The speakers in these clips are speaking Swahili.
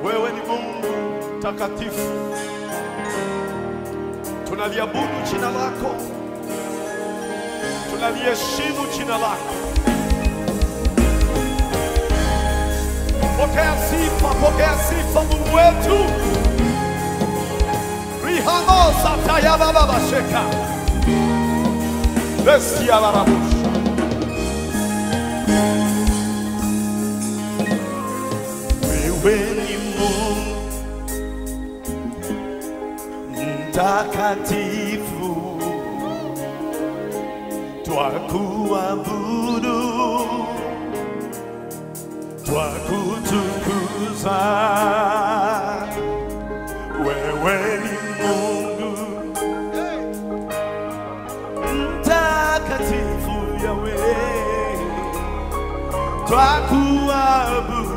Wewe ni Mungu takatifu, tunaliabudu jina lako, tunaliheshimu jina lako. Pokea sifa Mungu wetu. Rihano sataya baba sheka. Bestia barabush. Wewe ni Mungu mtakatifu, twakuabudu, twakutukuza. Wewe ni Mungu mtakatifu, Yahweh, twakuabudu,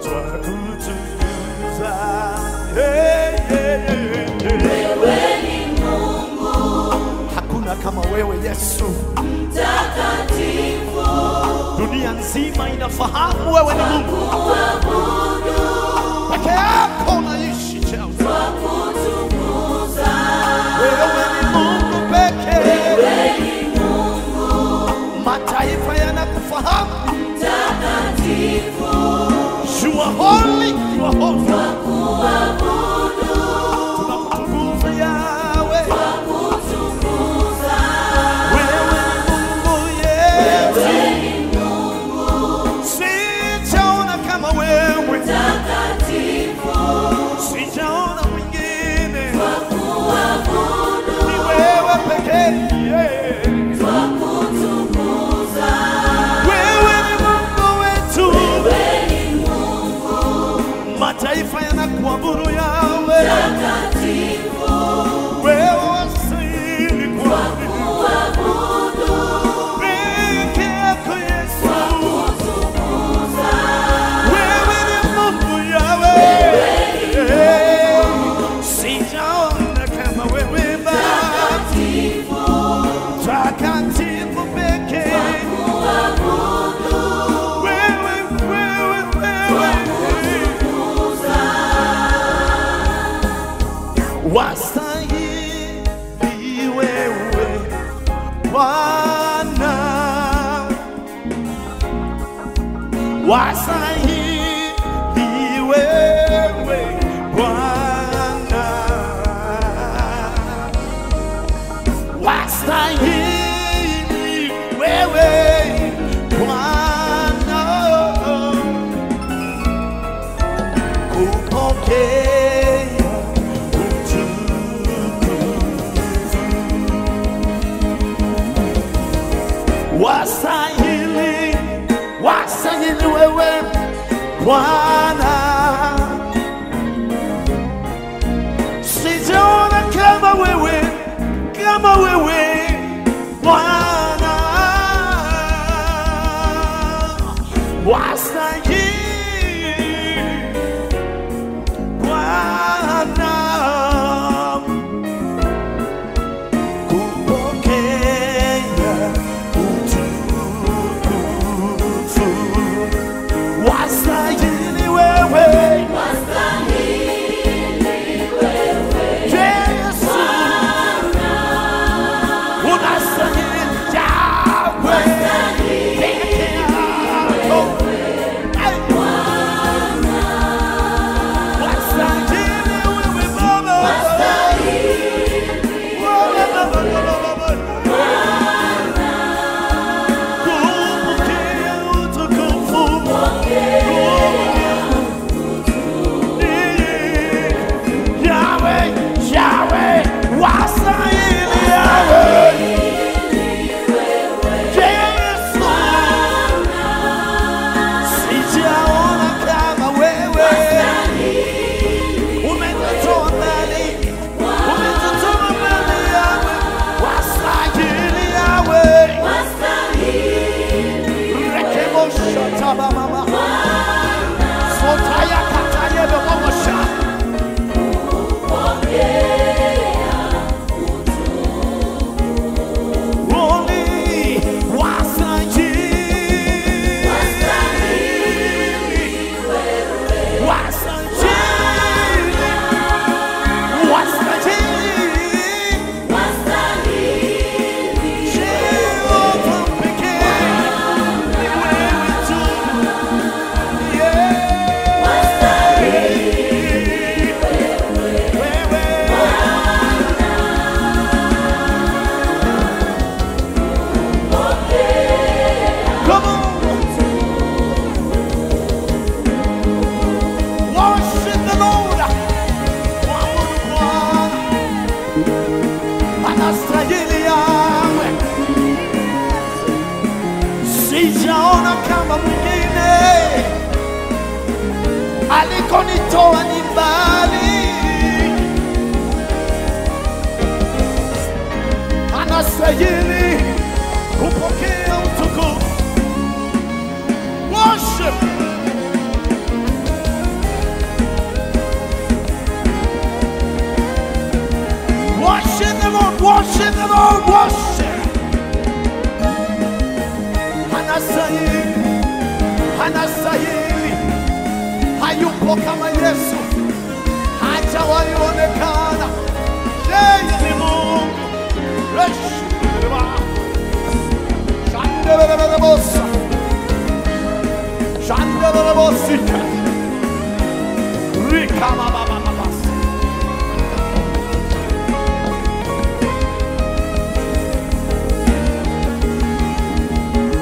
twakutukuza. Wewe ni Mungu, hakuna kama wewe Yesu mtakatifu, dunia nzima inafahamu wewe ni Mungu. twakuabudu, Peke yako unaishi Jehova. twakutukuza. Wewe ni Mungu pekee. Wewe ni Mungu Mataifa yanakufahamu. mtakatifu, You are holy, you are holy. twakuabudu, Tunakutukuza Yahweh. twakutukuza. Wewe ni Mungu Yesu. Wewe ni Mungu Sijaona kama wewe, mtakatifu, sijaona mwingine. twakuabudu, Ni wewe pekee. twakutukuza. Wewe ni Mungu wetu. Wewe ni Mungu Mataifa yanakuabudu Yahweh. mtakatifu, Wewe wastahili kuabudiwa. twakuabudu, Peke yako Yesu. twakutukuza. Wewe ni Mungu Yahweh. Sijaona kama wewe Baba. Mtakatifu, Takatifu pekee. twakuabudu, Wewe. twakutukuza. Wastahili wewe Bwana, wastahili wewe Bwana, wastahili wewe Bwana, kupokea wastahili wewe Bwana, sijaona kama wewe Bwana, wastahili Bwana, kupokea utukufu. Wastahili wewe Wastahili wewe Yesu, Bwana, Alikonitoa ni mbali, anastahili kupokea utukufu. Worship. Worship the Lord, worship the Lord, worship. Anastahili, anastahili. Hayupo kama Yesu, hajawahi onekana. Yeye ni Mungu. Shandelelelebosa, shandelelelebosika, rikamabababasa.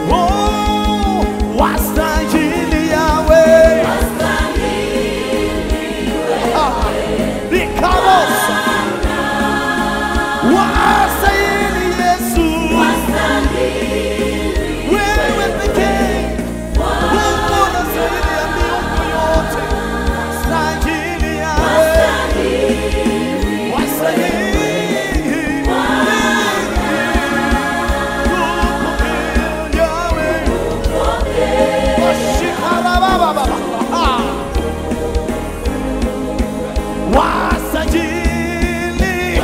Oh, wastahili Yahweh, rikabosa, wastahili Yesu, wewe pekee, Mungu unastahili ya miungu yote, wastahili Yahweh, wastahili Yahweh, washikarabababa, wastahili,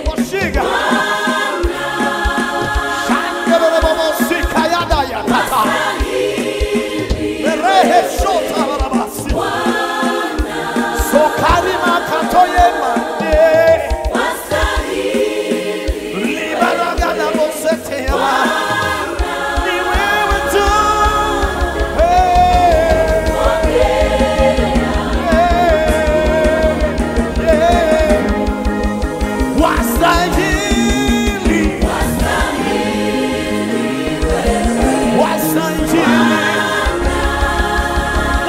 washiga, shangebebebosika yadaya tata, erehe shota barabasi, sokarima katoye mande, libaragana bosete yama, ni wewe tu. Wastahili, wastahili.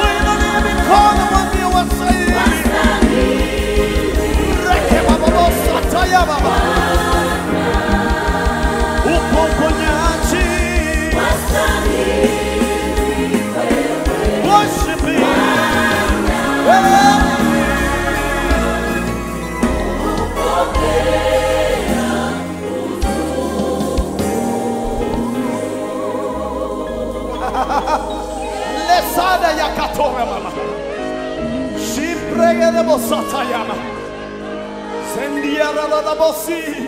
Uinulie mikono mwambie wastahili. Reke bababosa taya baba. Upo uponyaji. Worship him. Lesada ya katore mama. Shimprege de bosata yama. Sendiara la bosi.